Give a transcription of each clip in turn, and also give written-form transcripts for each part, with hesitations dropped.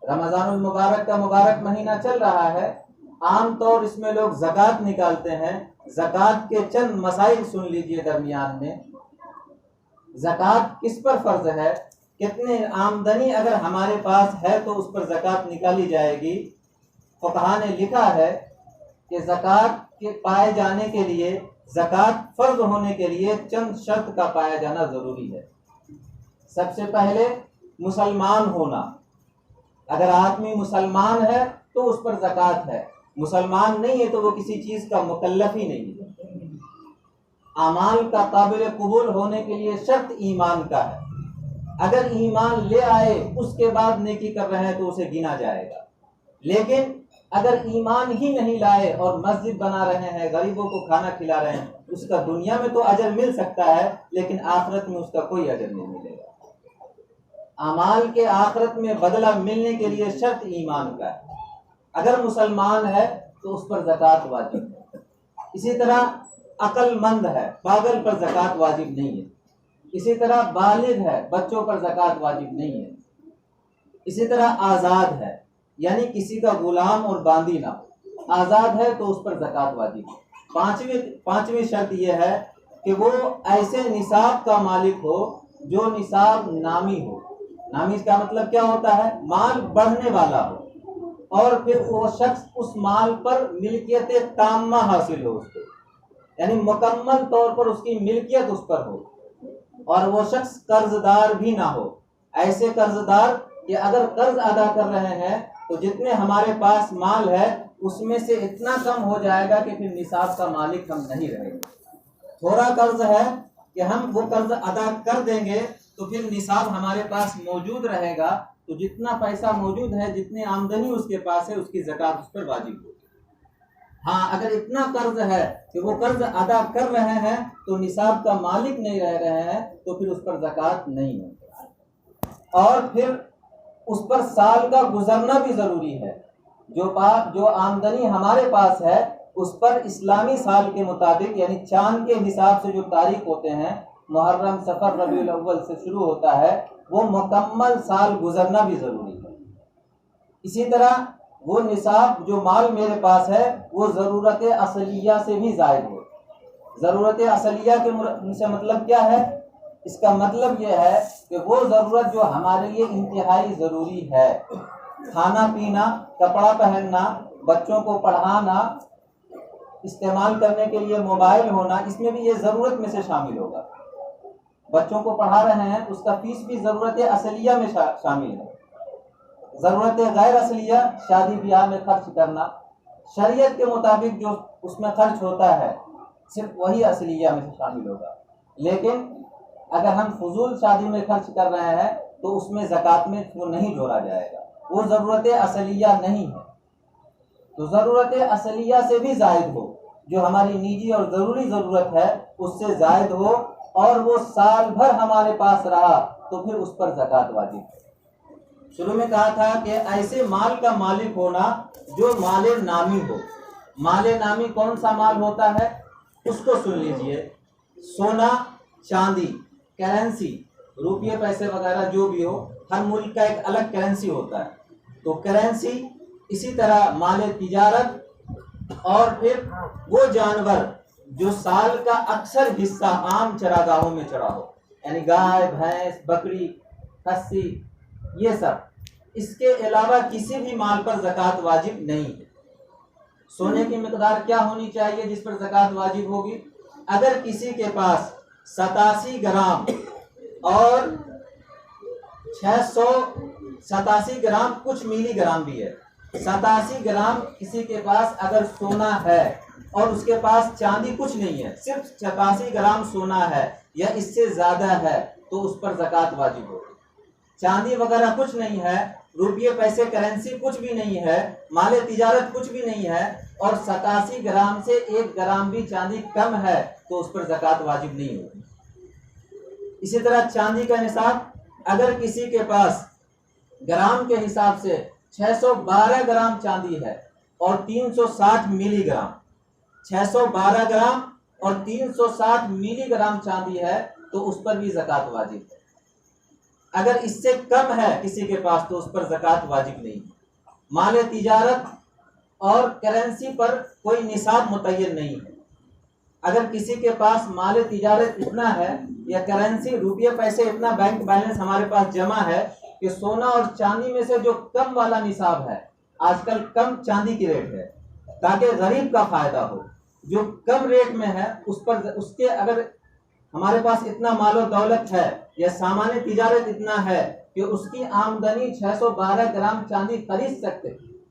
रमजानुल मुबारक का मुबारक महीना चल रहा है। आमतौर इसमें लोग ज़कात निकालते हैं। ज़कात के चंद मसाइल सुन लीजिए दरमियान में। ज़कात किस पर फर्ज है, कितने आमदनी अगर हमारे पास है तो उस पर ज़कात निकाली जाएगी। फुक़हा ने लिखा है कि ज़कात के पाए जाने के लिए, ज़कात फर्ज होने के लिए चंद शर्त का पाया जाना ज़रूरी है। सबसे पहले मुसलमान होना। अगर आदमी मुसलमान है तो उस पर ज़कात है, मुसलमान नहीं है तो वो किसी चीज़ का मुकल्लफ ही नहीं है। अमाल का काबिल कबूल होने के लिए शर्त ईमान का है। अगर ईमान ले आए उसके बाद नेकी कर रहे हैं तो उसे गिना जाएगा। लेकिन अगर ईमान ही नहीं लाए और मस्जिद बना रहे हैं, गरीबों को खाना खिला रहे हैं, उसका दुनिया में तो अजर मिल सकता है लेकिन आखिरत में उसका कोई अजर नहीं मिलेगा। अमाल के आखिरत में बदला मिलने के लिए शर्त ईमान का है। अगर मुसलमान है तो उस पर ज़कात वाजिब है। इसी तरह अक्लमंद है, पागल पर ज़कात वाजिब नहीं है। इसी तरह बालिग है, बच्चों पर ज़कात वाजिब नहीं है। इसी तरह आज़ाद है, यानी किसी का गुलाम और बांदी ना हो, आज़ाद है तो उस पर ज़कात वाजिब है। पांचवी शर्त यह है कि वो ऐसे निसाब का मालिक हो जो निसाब नामी हो। नामी का मतलब क्या होता है, माल बढ़ने वाला हो, और फिर वो शख्स उस माल पर मिल्कियत ताम्मा हासिल हो उसको, यानी मुकम्मल तौर पर उसकी मिल्कियत उस पर हो। और वो शख्स कर्जदार भी ना हो। ऐसे कर्जदार कि अगर कर्ज अदा कर रहे हैं तो जितने हमारे पास माल है उसमें से इतना कम हो जाएगा कि फिर निसाब का मालिक हम नहीं रहेंगे। थोड़ा कर्ज है कि हम वो कर्ज अदा कर देंगे तो फिर निसाब हमारे पास मौजूद रहेगा, तो जितना पैसा मौजूद है, जितनी आमदनी उसके पास है, उसकी ज़कात उस पर वाजिब होगी। हाँ, अगर इतना कर्ज है कि वो कर्ज अदा कर रहे हैं तो निसाब का मालिक नहीं रह रहे हैं तो फिर उस पर ज़कात नहीं है। और फिर उस पर साल का गुजरना भी ज़रूरी है। जो आमदनी हमारे पास है उस पर इस्लामी साल के मुताबिक, यानी चांद के हिसाब से जो तारीख होते हैं, मुहर्रम, सफर, रबीउल अव्वल से शुरू होता है, वो मुकम्मल साल गुजरना भी ज़रूरी है। इसी तरह वो निसाब जो माल मेरे पास है वो ज़रूरत असलिया से भी ज़ायद हो। ज़रूरत असलिया के से मतलब क्या है, इसका मतलब यह है कि वो ज़रूरत जो हमारे लिए इंतहाई ज़रूरी है, खाना पीना, कपड़ा पहनना, बच्चों को पढ़ाना, इस्तेमाल करने के लिए मोबाइल होना, इसमें भी ये ज़रूरत में से शामिल होगा। बच्चों को पढ़ा रहे हैं उसका फीस भी ज़रूरत असलिया में शामिल है। ज़रूरत गैर असलिया, शादी ब्याह में खर्च करना, शरीयत के मुताबिक जो उसमें खर्च होता है सिर्फ वही असलिया में से शामिल होगा। लेकिन अगर हम फजूल शादी में खर्च कर रहे हैं तो उसमें ज़कात में वो नहीं जोड़ा जाएगा, वो ज़रूरत असलिया नहीं है। तो ज़रूरत असलिया से भी ज़ायद हो, जो हमारी निजी और ज़रूरी ज़रूरत है उससे ज़ायद हो, और वो साल भर हमारे पास रहा तो फिर उस पर ज़कात वाजिब है। शुरू में कहा था कि ऐसे माल का मालिक होना जो माले नामी हो। माले नामी कौन सा माल होता है उसको सुन लीजिए। सोना, चांदी, करेंसी, रुपये, पैसे वगैरह जो भी हो, हर मुल्क का एक अलग करेंसी होता है, तो करेंसी, इसी तरह माले तिजारत, और फिर वो जानवर जो साल का अक्सर हिस्सा आम चरागाहों में चरा हो, यानी गाय, भैंस, बकरी, खस्सी, ये सब। इसके अलावा किसी भी माल पर ज़कात वाजिब नहीं है। सोने की मिकदार क्या होनी चाहिए जिस पर ज़कात वाजिब होगी? अगर किसी के पास 87 ग्राम और 687 ग्राम कुछ मिलीग्राम भी है, 87 ग्राम किसी के पास अगर सोना है और उसके पास चांदी कुछ नहीं है, सिर्फ 87 ग्राम सोना है या इससे ज़्यादा है, तो उस पर ज़कात वाजिब होगी। चांदी वगैरह कुछ नहीं है, रुपये, पैसे, करेंसी कुछ भी नहीं है, माले तिजारत कुछ भी नहीं है, और 87 ग्राम से 1 ग्राम भी चांदी कम है, तो उस पर ज़कात वाजिब नहीं होगी। इसी तरह चांदी का निसाब, अगर किसी के पास ग्राम के हिसाब से 612 ग्राम चांदी है और 360 मिलीग्राम, 612 ग्राम और 360 मिलीग्राम चांदी है, तो उस पर भी ज़कात वाजिब है। अगर इससे कम है किसी के पास तो उस पर ज़कात वाजिब नहीं। माल तिजारत और करेंसी पर कोई निसाब मुतय्यन नहीं है। अगर किसी के पास माल तिजारत इतना है या करेंसी रुपये पैसे इतना बैंक बैलेंस हमारे पास जमा है कि सोना और चांदी में से जो कम वाला निसाब है, आजकल कम चांदी की रेट है ताकि गरीब का फायदा हो, जो कम रेट में है उस पर उसके अगर हमारे पास इतना मालो दौलत है या सामान्य तिजारत इतना है कि उसकी आमदनी 612 ग्राम चांदी खरीद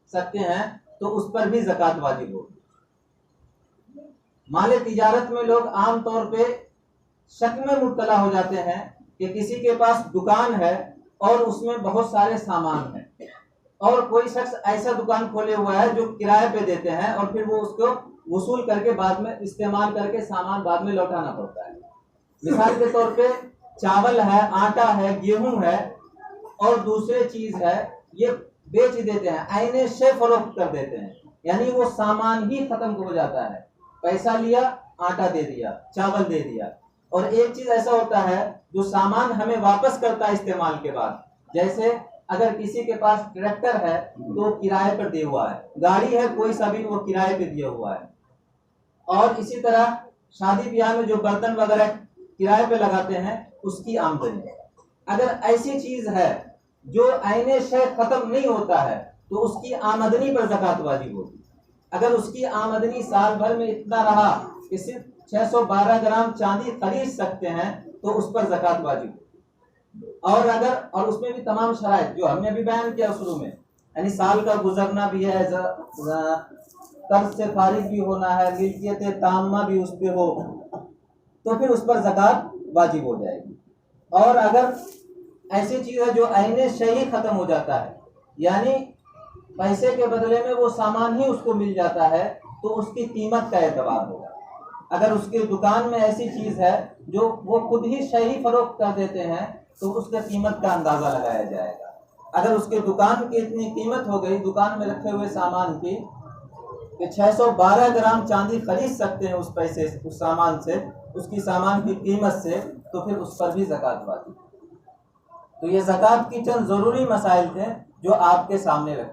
सकते हैं तो उस पर भी ज़कात वाजिब होगी। माल तिजारत में लोग आम तौर पे शक में मुब्तला हो जाते हैं कि किसी के पास दुकान है और उसमें बहुत सारे सामान हैं और कोई शख्स ऐसा दुकान खोले हुआ है जो किराए पे देते हैं और फिर वो उसको वसूल करके बाद में इस्तेमाल करके सामान बाद में लौटाना पड़ता है। मिसाल के तौर पे चावल है, आटा है, गेहूं है और दूसरे चीज है, ये बेच देते हैं, आईने से फरोख्त कर देते हैं, यानी वो सामान ही खत्म हो जाता है। पैसा लिया, आटा दे दिया, चावल दे दिया। और एक चीज ऐसा होता है जो सामान हमें वापस करता है इस्तेमाल के बाद, जैसे अगर किसी के पास ट्रैक्टर है तो किराए पर दिया हुआ है, गाड़ी है कोई सा भी वो किराए पे दिया हुआ है। और इसी तरह शादी ब्याह में जो बर्तन वगैरह किराए पे लगाते हैं उसकी आमदनी। अगर ऐसी चीज है जो आईने से खत्म नहीं होता है तो उसकी आमदनी पर ज़कात वाजिब होगी। अगर उसकी आमदनी साल भर में इतना रहा कि सिर्फ 612 ग्राम चांदी खरीद सकते हैं तो उस पर ज़कात वाजिब होगी। और उसमें भी तमाम शराइत जो हमने अभी बयान किया शुरू में, यानी साल का गुजरना भी है, कर्ज से फारिग भी होना है, मिल्कियत ताम्मा भी उस पे हो, तो फिर उस पर ज़कात वाजिब हो जाएगी। और अगर ऐसी चीज़ है जो आईने से ही ख़त्म हो जाता है, यानी पैसे के बदले में वो सामान ही उसको मिल जाता है, तो उसकी कीमत का एतबार होगा। अगर उसके दुकान में ऐसी चीज़ है जो वो खुद ही सही फरोख्त कर देते हैं तो उसके कीमत का अंदाज़ा लगाया जाएगा। अगर उसके दुकान की इतनी कीमत हो गई दुकान में रखे हुए सामान की कि 612 ग्राम चांदी खरीद सकते हैं उस पैसे उस सामान से, उसकी सामान की कीमत से, तो फिर उस पर भी ज़कात वाजिब। तो ये ज़कात की चंद ज़रूरी मसाइल थे जो आपके सामने रखे।